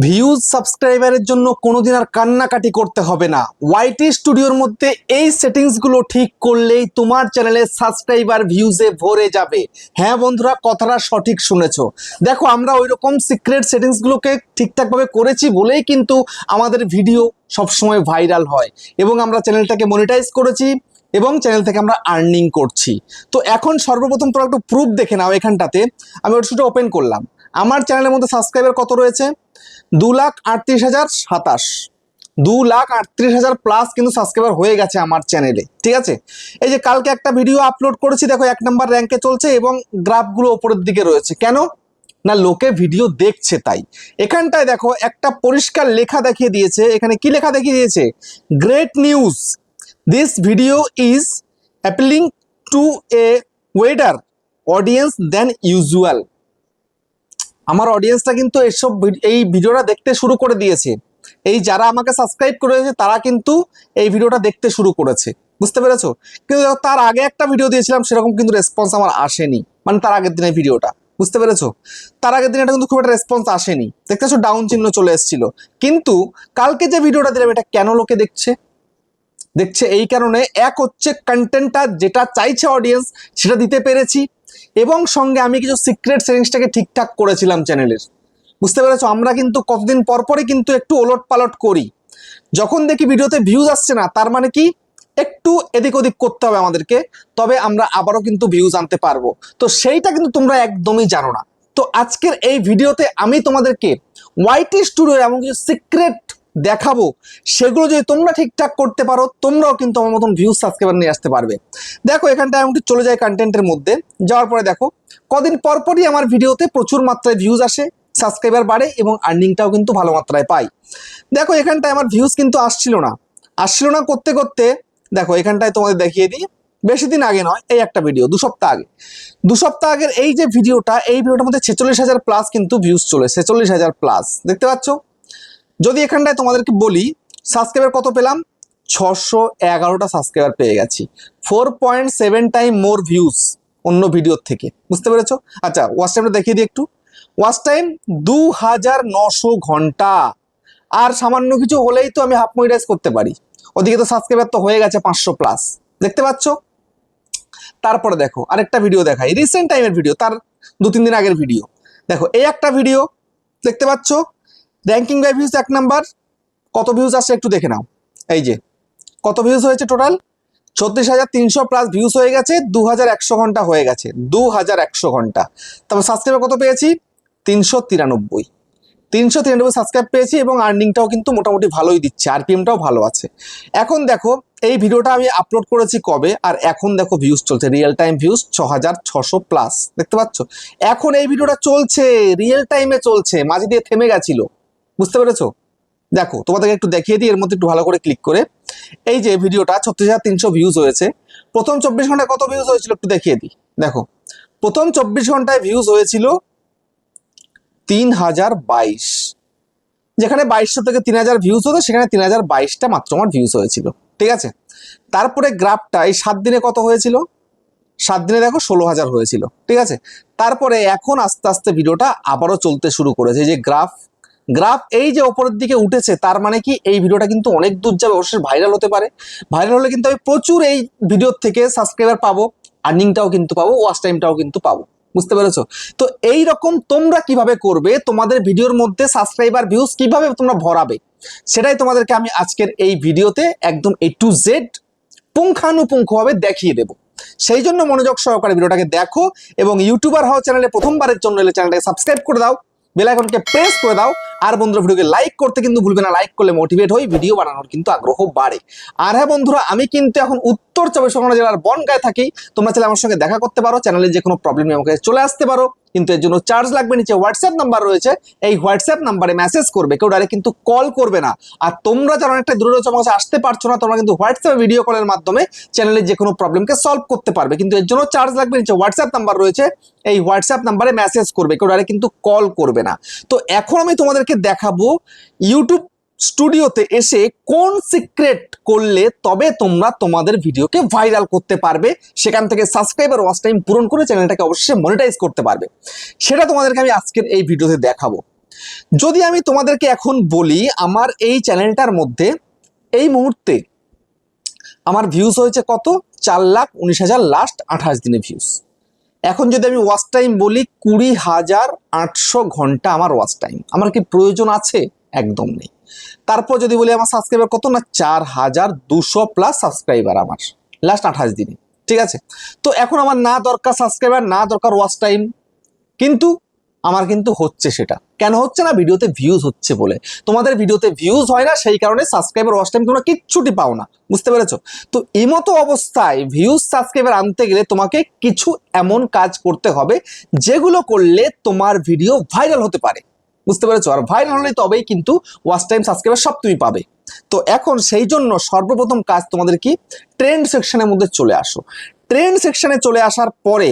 Views সাবস্ক্রাইবারের জন্য কোনোদিন আর কান্নাকাটি করতে হবে না। ওয়াইটি স্টুডিওর মধ্যে এই সেটিংসগুলো ঠিক করলেই তোমার চ্যানেলে সাবস্ক্রাইবার ভিউজে ভরে যাবে। হ্যাঁ বন্ধুরা, কথাটা সঠিক শুনেছো। দেখো, আমরা ওই রকম সিক্রেট সেটিংসগুলোকে ঠিকঠাকভাবে করেছি বলেই কিন্তু আমাদের ভিডিও সবসময় ভাইরাল হয় এবং আমরা চ্যানেলটাকে মনিটাইজ করেছি এবং চ্যানেল থেকে আমরা আর্নিং করছি। তো এখন সর্বপ্রথম তোমরা একটু প্রুফ দেখে নাও। এখানটাতে আমি ওটা ওপেন করলাম। আমার চ্যানেলের মধ্যে সাবস্ক্রাইবার কত রয়েছে? 2,38,027, 2,38,000 প্লাস কিন্তু সাবস্ক্রাইবার হয়ে গেছে আমার চ্যানেলে। ঠিক আছে, এই যে কালকে একটা ভিডিও আপলোড করেছি, দেখো 1 নম্বর র্যাঙ্কে চলছে এবং গ্রাফগুলো ওপরের দিকে রয়েছে। কেন না, লোকে ভিডিও দেখছে তাই। এখানটায় দেখো একটা পরিষ্কার লেখা দেখিয়ে দিয়েছে। এখানে কি লেখা দেখিয়ে দিয়েছে? Great news, this video is appealing to a wider audience than usual. আমার অডিয়েন্সটা কিন্তু এই ভিডিওটা দেখতে শুরু করে দিয়েছে। এই যারা আমাকে সাবস্ক্রাইব করেছে তারা কিন্তু এই ভিডিওটা দেখতে শুরু করেছে। বুঝতে পেরেছো? কিন্তু তার আগে একটা ভিডিও দিয়েছিলাম, সেরকম কিন্তু রেসপন্স আমার আসেনি। মানে তার আগের দিনের ভিডিওটা, বুঝতে পেরেছো? তার আগের দিন এটা কিন্তু খুব একটা রেসপন্স আসেনি। দেখতেছো ডাউন চিহ্ন চলে এসেছিল। কিন্তু কালকে যে ভিডিওটা দিলাম, এটা কেন লোকে দেখছে? এই কারণে, এক হচ্ছে কন্টেন্টটা যেটা চাইছে অডিয়েন্স সেটা দিতে পেরেছি, এবং সঙ্গে আমি কিছু সিক্রেট সেটিংসটাকে ঠিকঠাক করেছিলাম চ্যানেলের। বুঝতে পেরেছো? আমরা কিন্তু কতদিন পরপরই কিন্তু একটু ওলট পালট করি। যখন দেখি ভিডিওতে ভিউজ আসছে না, তার মানে কি একটু এদিক ওদিক করতে হবে আমাদেরকে, তবে আমরা আবারও কিন্তু ভিউজ আনতে পারবো। তো সেইটা কিন্তু তোমরা একদমই জানো না। তো আজকের এই ভিডিওতে আমি তোমাদেরকে ওয়াইটি স্টুডিওর এমন কিছু সিক্রেট দেখাবো, সেগুলো যদি তোমরা ঠিকঠাক করতে পারো, তোমরাও কিন্তু আমার মতন ভিউজ সাবস্ক্রাইবার নিয়ে আসতে পারবে। দেখো, এখানটা আমি একটু চলে যাই কন্টেন্টের মধ্যে। যাওয়ার পরে দেখো, কদিন পরপরই আমার ভিডিওতে প্রচুর মাত্রায় ভিউজ আসে, সাবস্ক্রাইবার বাড়ে এবং আর্নিংটাও কিন্তু ভালো মাত্রায় পাই। দেখো, এখানটায় আমার ভিউজ কিন্তু আসছিল না করতে করতে দেখো এখানটায় তোমাদের দেখিয়ে দিই। বেশি দিন আগে নয়, এই একটা ভিডিও 2 সপ্তাহ আগে, 2 সপ্তাহ আগের এই যে ভিডিওটা, এই ভিডিওটার মধ্যে 46,000 প্লাস কিন্তু ভিউজ চলে, 46,000 প্লাস। দেখতে পাচ্ছ? যদি এখানটায় তোমাদেরকে বলি সাবস্ক্রাইবার কত পেলাম, 611টা সাবস্ক্রাইবার পেয়ে গেছি। 4.7 টাইম মোর ভিউজ অন্য ভিডিওর থেকে। বুঝতে পেরেছো? আচ্ছা, ওয়াচ টাইমটা দেখিয়ে দিই একটু। ওয়াচ টাইম 2,900 ঘন্টা। আর সামান্য কিছু হলেই তো আমি হাফ মনিটাইজ করতে পারি। ওদিকে তো সাবস্ক্রাইবার তো হয়ে গেছে 500 প্লাস। দেখতে পাচ্ছ? তারপরে দেখো আরেকটা ভিডিও দেখাই, রিসেন্ট টাইমের ভিডিও, তার 2-3 দিন আগের ভিডিও। দেখো, এই একটা ভিডিও দেখতে পাচ্ছ, র্যাঙ্কিং বাই ভিউজ 1 নাম্বার। কত ভিউজ আসছে একটু দেখে নাও। এই যে কত ভিউজ হয়েছে, টোটাল 36,300 প্লাস ভিউজ হয়ে গেছে, 2,100 ঘন্টা হয়ে গেছে, 2,100 ঘন্টা। তারপর সাবস্ক্রাইবার কত পেয়েছি? 393 সাবস্ক্রাইব পেয়েছি এবং আর্নিংটাও কিন্তু মোটামুটি ভালোই দিচ্ছে, আরপিএমটাও ভালো আছে। এখন দেখো, এই ভিডিওটা আমি আপলোড করেছি কবে, আর এখন দেখো ভিউজ চলছে, রিয়েল টাইম ভিউজ 6,600 প্লাস। দেখতে পাচ্ছ? এখন এই ভিডিওটা চলছে, রিয়েল টাইমে চলছে, মাঝে দিয়ে থেমে গেছিল। বুঝতে পেরেছো? দেখো, তোমাদেরকে একটু দেখিয়ে দিই এর মধ্যে একটু ভালো করে ক্লিক করে। এই যে ভিডিওটা 36,300 ভিউজ হয়েছে। প্রথম 24 ঘন্টায় কত ভিউজ হয়েছিল একটু দেখিয়ে দিই। দেখো, প্রথম 24 ঘন্টায় ভিউজ হয়েছিল 3,022। যেখানে 2,200 থেকে 3,000 ভিউজ হতো, সেখানে 3,022টা মাত্র আমার ভিউজ হয়েছিল। ঠিক আছে, তারপরে গ্রাফটা এই 7 দিনে কত হয়েছিল? 7 দিনে দেখো 16,000 হয়েছিল। ঠিক আছে, তারপরে এখন আস্তে আস্তে ভিডিওটা আবারও চলতে শুরু করেছে। যে গ্রাফ এই যে ওপরের দিকে উঠেছে, তার মানে কি এই ভিডিওটা কিন্তু অনেক দূর যাবে, অবশ্যই ভাইরাল হতে পারে। ভাইরাল হলে কিন্তু আমি প্রচুর এই ভিডিওর থেকে সাবস্ক্রাইবার পাবো, আর্নিংটাও কিন্তু পাবো, ওয়াচ টাইমটাও কিন্তু পাবো। বুঝতে পেরেছো? তো এই রকম তোমরা কিভাবে করবে, তোমাদের ভিডিওর মধ্যে সাবস্ক্রাইবার ভিউজ কিভাবে তোমরা ভরাবে, সেটাই তোমাদেরকে আমি আজকের এই ভিডিওতে একদম A to Z পুঙ্খানুপুঙ্খভাবে দেখিয়ে দেবো। সেই জন্য মনোযোগ সহকারে ভিডিওটাকে দেখো এবং ইউটিউবার হও চ্যানেলে প্রথমবারের জন্য এলে চ্যানেলটাকে সাবস্ক্রাইব করে দাও, বেল আইকনকে প্রেস করে দাও। আর বন্ধুরা, ভিডিওকে লাইক করতে কিন্তু ভুলবে না, লাইক করলে মোটিভেট হই, ভিডিও বানানোর কিন্তু আগ্রহ বাড়ে। আর হ্যাঁ বন্ধুরা, আমি কিন্তু এখন উত্তর 24 জেলার বনগাঁয় থাকি। তোমরা চাইলে আমার সঙ্গে দেখা করতে পারো, চ্যানেলের যে কোনো প্রবলেম নিয়ে আমাকে চলে আসতে পারো, কিন্তু এর জন্য চার্জ লাগবে। নিচে হোয়াটসঅ্যাপ নাম্বার রয়েছে, এই হোয়াটসঅ্যাপ নাম্বারে মেসেজ করবে, কেউ ডাইরেক্ট কিন্তু কল করবে না। আর তোমরা যারা অনেকটা দূরে রয়েছে, আমার কাছে আসতে পারছো না, তোমরা কিন্তু হোয়াটসঅ্যাপে ভিডিও কলের মাধ্যমে চ্যানেলের যে কোনো প্রবলেমকে সলভ করতে পারবে, কিন্তু এর জন্য চার্জ লাগবে। নিচে হোয়াটসঅ্যাপ নাম্বার রয়েছে, এই হোয়াটসঅ্যাপ নাম্বারে মেসেজ করবে, কেউ ডাইরেক্ট কিন্তু কল করবে না। তো এখন আমি তোমাদেরকে দেখাবো ইউটিউব স্টুডিওতে এসে কোন সিক্রেট করলে তবে তোমরা তোমাদের ভিডিওকে ভাইরাল করতে পারবে, সেখান থেকে সাবস্ক্রাইবার ওয়াচ টাইম পূরণ করে চ্যানেলটাকে অবশ্যই মনিটাইজ করতে পারবে। সেটা তোমাদেরকে আমি আজকের এই ভিডিওতে দেখাবো। যদি আমি তোমাদেরকে এখন বলি আমার এই চ্যানেলটার মধ্যে এই মুহূর্তে আমার ভিউজ হয়েছে কত, 4,19,000 লাস্ট 28 দিনে ভিউজ। এখন যদি আমি ওয়াচ টাইম বলি 20,800 ঘন্টা আমার ওয়াচ টাইম। আমার কি প্রয়োজন আছে? একদম নেই। তারপর যদি বলি আমার সাবস্ক্রাইবার কত, না 4,200 প্লাস সাবস্ক্রাইবার আমার লাস্ট 28 দিনে, ঠিক আছে। তো এখন আমার না দরকার সাবস্ক্রাইবার, না দরকার ওয়াচ টাইম, কিন্তু আমার কিন্তু হচ্ছে। সেটা কেন হচ্ছে না? ভিডিওতে ভিউজ হচ্ছে বলে। তোমাদের ভিডিওতে ভিউজ হয় না, সেই কারণে সাবস্ক্রাইবার ওয়াচ টাইম তোমরা কিচ্ছুটি পাও না, বুঝতে পেরেছো? তো এই মতো অবস্থায় ভিউজ সাবস্ক্রাইবার আনতে গেলে তোমাকে কিছু এমন কাজ করতে হবে যেগুলো করলে তোমার ভিডিও ভাইরাল হতে পারে, বুঝতে পেরেছো? আর ভাইরাল হলে তবেই কিন্তু ওয়াচ টাইম সাবস্ক্রাইবার সব তুমি পাবে। তো এখন সেই জন্য সর্বপ্রথম কাজ তোমাদের কি, ট্রেন্ড সেকশনের মধ্যে চলে আসো। ট্রেন্ড সেকশনে চলে আসার পরে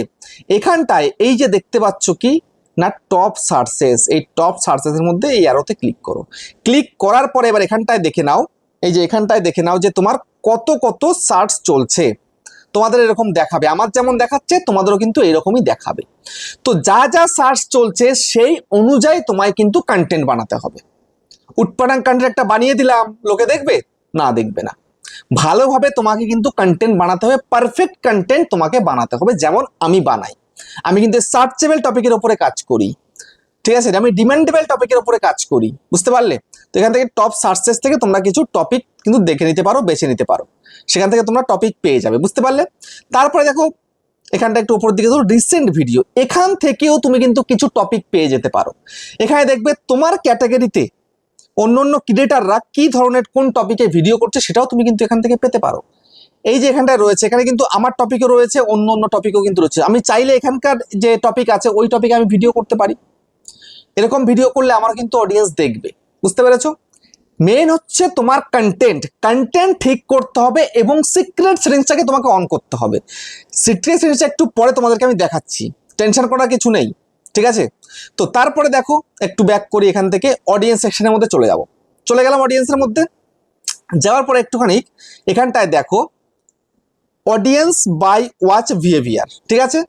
এখানটায় এই যে দেখতে পাচ্ছ কি না, টপ সার্চেস, এই টপ সার্চেসের মধ্যে এই অ্যারোতে ক্লিক করো। ক্লিক করার পরে এবার এখানটায় দেখে নাও, এই যে এখানটায় দেখে নাও যে তোমার কত কত সার্চ চলছে। তোমাদের এরকম দেখাবে, আমার যেমন দেখাচ্ছে তোমাদেরও কিন্তু এরকমই দেখাবে। তো যা যা সার্চ চলছে সেই অনুযায়ী তোমায় কিন্তু কন্টেন্ট বানাতে হবে। উটপাটাং কন্টেন্ট একটা বানিয়ে দিলাম, লোকে দেখবে না? দেখবে না। ভালোভাবে তোমাকে কিন্তু কন্টেন্ট বানাতে হবে, পারফেক্ট কন্টেন্ট তোমাকে বানাতে হবে। যেমন আমি বানাই, আমি কিন্তু সার্চেবল টপিকের উপরে কাজ করি, ঠিক আছে। আমি ডিমান্ডেবল টপিকের উপরে কাজ করি, বুঝতে পারলে? তো এখান থেকে টপ সার্চেস থেকে তোমরা কিছু টপিক কিন্তু দেখে নিতে পারো, বেছে নিতে পারো, সেখান থেকে তোমরা টপিক পেয়ে যাবে, বুঝতে পারলে? তারপরে দেখো এখানটা একটু উপর দিকে ধরো রিসেন্ট ভিডিও, এখান থেকেও তুমি কিন্তু কিছু টপিক পেয়ে যেতে পারো। এখানে দেখবে তোমার ক্যাটাগরিতে অন্য অন্য ক্রিয়েটাররা কি ধরনের কোন টপিকে ভিডিও করছে সেটাও তুমি কিন্তু এখান থেকে পেতে পারো। এই যে এখানটায় রয়েছে, এখানে কিন্তু আমার টপিকও রয়েছে, অন্য অন্য টপিকও কিন্তু রয়েছে। আমি চাইলে এখানকার যে টপিক আছে ওই টপিকে আমি ভিডিও করতে পারি। এরকম ভিডিও করলে আমার কিন্তু অডিয়েন্স দেখবে, বুঝতে পেরেছো? মেন হচ্ছে তোমার কন্টেন্ট ঠিক করতে হবে এবং সিক্রেট সেটিংসটাকে তোমাকে অন করতে হবে। সিক্রেট সেটিংসটা একটু পরে তোমাদেরকে আমি দেখাচ্ছি, টেনশন করার কিছু নেই, ঠিক আছে। তো তারপরে দেখো একটু ব্যাক করি, এখান থেকে অডিয়েন্স সেকশনের মধ্যে চলে গেলাম অডিয়েন্সের মধ্যে। যাওয়ার পরে একটুখানি এখানটায় দেখো অডিয়েন্স বাই ওয়াচ বিহেভিয়ার, ঠিক আছে।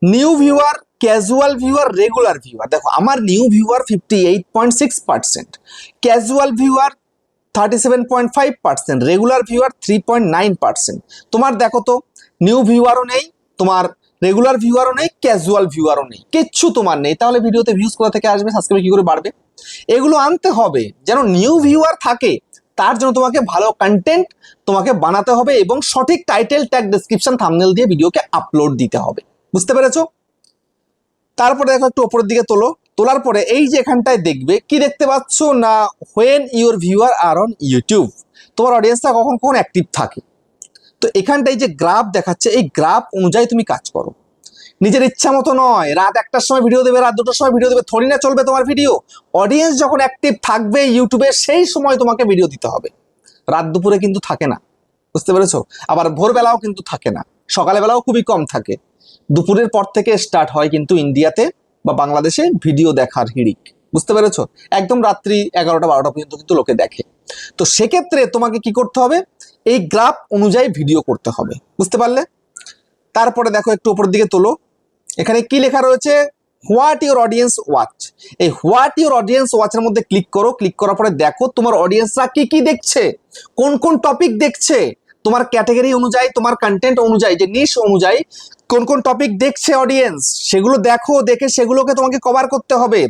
New viewer, casual viewer, regular viewer. দেখো আমার new viewer 58.6%, casual viewer 37.5%, regular viewer 3.9%। তোমার দেখো তো নিউ ভিউয়ারও নেই, তোমার রেগুলার ভিউয়ারও নেই, ক্যাজুয়াল ভিউয়ারও নেই, কিচ্ছু তোমার নেই। তাহলে ভিডিওতে ভিউজ কোথা থেকে আসবে, সাবস্ক্রাইবার কি করে বাড়বে? এগুলো আনতে হবে যেন নিউ ভিউয়ার থাকে। তার জন্য তোমাকে ভালো কন্টেন্ট তোমাকে বানাতে হবে এবং সঠিক টাইটেল, ট্যাগ, ডেসক্রিপশন, থাম্বনেল দিয়ে ভিডিওকে আপলোড দিতে হবে, বুঝতে পেরেছো? তারপরে দেখো একটু উপরের দিকে তোলার পরে এই যে এখানটায় দেখবে কি দেখতে পাচ্ছ না, when your viewer are on YouTube, তোমার অডিয়েন্সটা কখন কখন অ্যাক্টিভ থাকে। তো এখানটায় যে গ্রাফ দেখাচ্ছে এই গ্রাফ অনুযায়ী তুমি কাজ করো, নিজের ইচ্ছা মতো নয়। রাত 1টার সময় ভিডিও দেবে, রাত 2টার সময় ভিডিও দেবে, থোড়ি না চলবে তোমার ভিডিও। অডিয়েন্স যখন অ্যাক্টিভ থাকবে ইউটিউবে সেই সময় তোমাকে ভিডিও দিতে হবে। রাত দুপুরে কিন্তু থাকে না, বুঝতে পেরেছো? আবার ভোরবেলাও কিন্তু থাকে না, সকালবেলাও খুবই কম থাকে। দুপুরের পর থেকে স্টার্ট হয় কিন্তু ইন্ডিয়াতে বা বাংলাদেশে ভিডিও দেখার হিড়িক, বুঝতে পেরেছো? একদম রাত্রি 11টা 12টা পর্যন্ত কিন্তু লোকে দেখে। তো সেক্ষেত্রে তোমাকে কি করতে হবে, এই গ্রাফ অনুযায়ী ভিডিও করতে হবে, বুঝতে পারলে? তারপরে দেখো একটু উপর দিকে তোলো, এখানে কি লেখা রয়েছে, হোয়াট ইউর অডিয়েন্স ওয়াচ। এই হোয়াট ইউর অডিয়েন্স ওয়াচের মধ্যে ক্লিক করো। ক্লিক করার পরে দেখো তোমার অডিয়েন্সরা কি কি দেখছে, কোন কোন টপিক দেখছে, তোমার ক্যাটাগরি অনুযায়ী, তোমার কন্টেন্ট অনুযায়ী, যে নিশ অনুযায়ী কোন কোন টপিক দেখছে অডিয়েন্স, সেগুলো দেখো। দেখে সেগুলোকে তোমাকে কভার করতে হবে।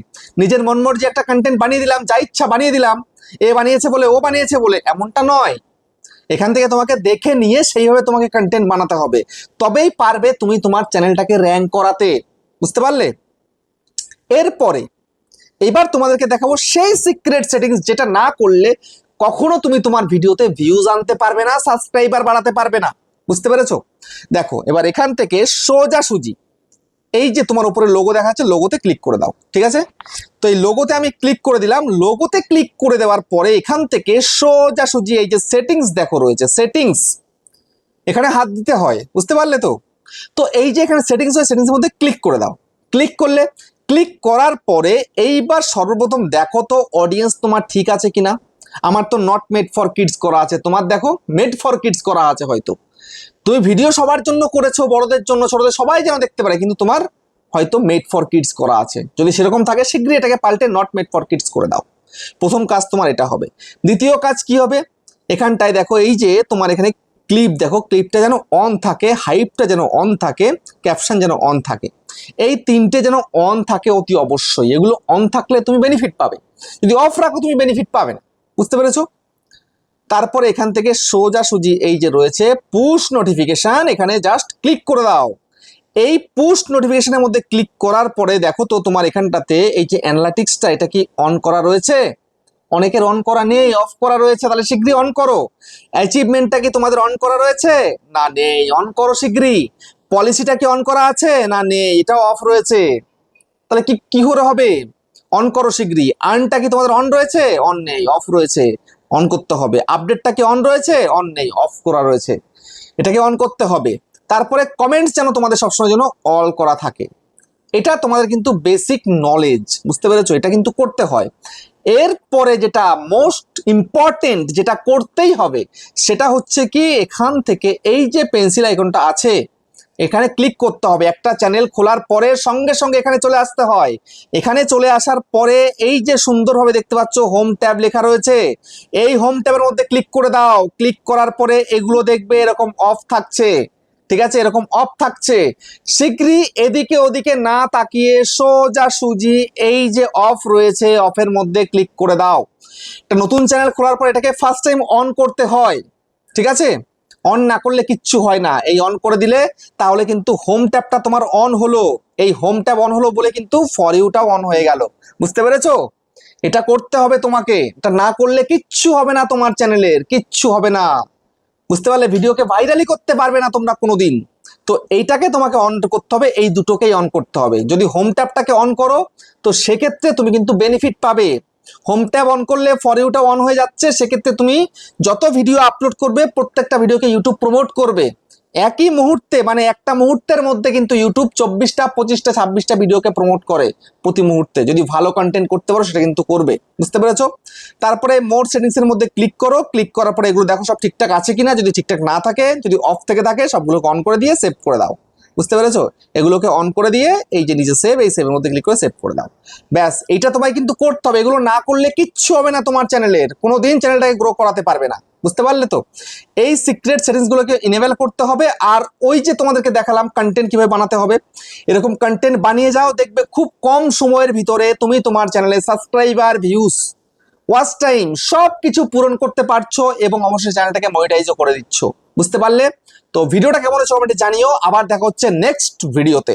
নিজের মন মর্জি একটা কন্টেন্ট বানিয়ে দিলাম, যা ইচ্ছা বানিয়ে দিলাম, এ বানিয়েছে বলে ও বানিয়েছে বলে, এমনটা নয়। এখান থেকে তোমাকে দেখে নিয়ে সেইভাবে তোমাকে কন্টেন্ট বানাতে হবে, তবেই পারবে তুমি তোমার চ্যানেলটাকে র্যাঙ্ক করাতে, বুঝতে পারলে? এরপরে এবার তোমাদেরকে দেখাবো সেই সিক্রেট সেটিংস যেটা না করলে কখনো তুমি তোমার ভিডিওতে ভিউজ আনতে পারবে না, সাবস্ক্রাইবার বাড়াতে পারবে না, বুঝতে পেরেছো? দেখো এবার এখান থেকে সোজাসুজি এই যে তোমার উপরে লোগো দেখা যাচ্ছে, লোগোতে ক্লিক করে দাও, ঠিক আছে। তো এই লোগোতে আমি ক্লিক করে দিলাম। লোগোতে ক্লিক করে দেওয়ার পরে এখান থেকে সোজাসুজি এই যে সেটিংস দেখো রয়েছে, সেটিংস, এখানে হাত দিতে হয়, বুঝতে পারলে? তো তো এই যে এখানে সেটিংস হয়, সেটিংসের মধ্যে ক্লিক করে দাও। ক্লিক করলে, ক্লিক করার পরে এইবার সর্বপ্রথম দেখো তো অডিয়েন্স তোমার ঠিক আছে কিনা। আমার তো নট মেড ফর কিডস করা আছে, তোমার দেখো মেড ফর কিডস করা আছে। হয়তো তুমি ভিডিও সবার জন্য করেছো, বড়দের জন্য, ছোটদের, সবাই যেন দেখতে পারে, কিন্তু তোমার হয়তো মেড ফর কিডস করা আছে, যদি সেরকম থাকে শীঘ্রই এটাকে পাল্টে নট মেড ফর কিডস করে দাও। প্রথম কাজ তোমার এটা হবে। দ্বিতীয় কাজ কি হবে, এখানটায় দেখো এই যে তোমার এখানে ক্লিপ, দেখো ক্লিপটা যেন অন থাকে, হাইপটা যেন অন থাকে, ক্যাপশন যেন অন থাকে, এই তিনটে যেন অন থাকে অতি অবশ্যই। এগুলো অন থাকলে তুমি বেনিফিট পাবে, যদি অফ রাখো তুমি বেনিফিট পাবে না। বুঝতে পেরেছো? তারপরে এখান থেকে সোজাসুজি এই যে রয়েছে পুশ নোটিফিকেশন, এখানে জাস্ট ক্লিক করে দাও। এই পুশ নোটিফিকেশনের মধ্যে ক্লিক করার পরে দেখো তো তোমার এখানটাতে এই যে অ্যানালিটিক্সটা, এটা কি অন করা রয়েছে? অনেকের অন করা নেই, অফ করা রয়েছে, তাহলে শীঘ্রই অন করো। অ্যাচিভমেন্টটা কি তোমাদের অন করা রয়েছে? না নেই, অন করো শীঘ্রই। পলিসিটা কি অন করা আছে? না নেই, এটাও অফ রয়েছে। তাহলে কি কি করে হবে? অন করো শীঘ্রই। আর্নটা কি তোমাদের অন রয়েছে? অন নেই, অফ রয়েছে, অন করতে হবে। আপডেটটা কি অন রয়েছে? অন নেই, অফ করা রয়েছে, এটাকে অন করতে হবে। তারপরে কমেন্টস যেন তোমাদের সবসময় যেন অল করা থাকে, এটা তোমাদের কিন্তু বেসিক নলেজ, বুঝতে পেরেছো? এটা কিন্তু করতে হয়। এরপরে যেটা মোস্ট ইম্পর্টেন্ট, যেটা করতেই হবে, সেটা হচ্ছে কি এখান থেকে এই যে পেন্সিল আইকনটা আছে, এখানে ক্লিক করতে হবে। একটা চ্যানেল খোলার পরে সঙ্গে সঙ্গে এখানে চলে আসতে হয়। এখানে চলে আসার পরে এই যে সুন্দরভাবে দেখতে পাচ্ছ হোম ট্যাব লেখা রয়েছে, এই হোম ট্যাবের মধ্যে ক্লিক করে দাও। ক্লিক করার পরে এগুলো দেখবে এরকম অফ থাকছে, ঠিক আছে, এরকম অফ থাকছে। শীঘ্রই এদিকে ওদিকে না তাকিয়ে সোজাসুজি এই যে অফ রয়েছে, অফের মধ্যে ক্লিক করে দাও। একটা নতুন চ্যানেল খোলার পর এটাকে ফার্স্ট টাইম অন করতে হয়, ঠিক আছে? অন না করলে কিচ্ছু হয় না। এই অন করে দিলে তাহলে কিন্তু হোম ট্যাবটা তোমার অন হলো। এই হোম ট্যাব অন হলো বলে কিন্তু ফর ইউটাও অন হয়ে গেল। বুঝতে পেরেছো? এটা করতে হবে তোমাকে, এটা না করলে কিচ্ছু হবে না, তোমার চ্যানেলের কিচ্ছু হবে না। বুঝতে পারলে? ভিডিওকে ভাইরালি করতে পারবে না তোমরা কোনোদিন। তো এইটাকে তোমাকে অন করতে হবে, এই দুটোকেই অন করতে হবে। যদি হোম ট্যাবটাকে অন করো তো সেক্ষেত্রে তুমি কিন্তু বেনিফিট পাবে। হোম ট্যাব অন করলে ফর ইউটা অন হয়ে যাচ্ছে, সেক্ষেত্রে তুমি যত ভিডিও আপলোড করবে প্রত্যেকটা ভিডিওকে ইউটিউব প্রমোট করবে একই মুহূর্তে, মানে একটা মুহূর্তের মধ্যে কিন্তু ইউটিউব 24টা 25টা 26টা ভিডিওকে প্রমোট করে প্রতি মুহূর্তে। যদি ভালো কন্টেন্ট করতে পারো সেটা কিন্তু করবে। বুঝতে পেরেছো? তারপরে মোর সেটিংস এর মধ্যে ক্লিক করো। ক্লিক করার পরে এগুলো দেখো সব ঠিকঠাক আছে কিনা, যদি ঠিকঠাক না থাকে, যদি অফ থেকে থাকে, সবগুলোকে অন করে দিয়ে সেভ করে দাও। বুঝতে পেরেছো? এগুলোকে অন করে দিয়ে এই যে নিচে সেভ, এই সেভের মধ্যে ক্লিক করে সেভ করে দাও। ব্যাস, এইটা তোমায় কিন্তু করতে হবে। এগুলো না করলে কিচ্ছু হবে না, তোমার চ্যানেলের কোনোদিন চ্যানেলটাকে গ্রো করাতে পারবে না। বুঝতে পারলে তো? এই সিক্রেট সেটিংস গুলোকে ইনেবল করতে হবে। আর ওই যে তোমাদেরকে দেখালাম কন্টেন্ট কিভাবে বানাতে হবে, এরকম কন্টেন্ট বানিয়ে যাও, দেখবে খুব কম সময়ের ভিতরে তুমি তোমার চ্যানেলে সাবস্ক্রাইবার, ভিউজ, ওয়াচ টাইম সবকিছু পূরণ করতে পারছো এবং অবশ্যই চ্যানেলটাকে মনিটাইজও করে দিচ্ছ। বুঝতে পারলে তো? ভিডিওটা কেমন হচ্ছে কমেন্টে জানিও। আবার দেখা হচ্ছে নেক্সট ভিডিওতে।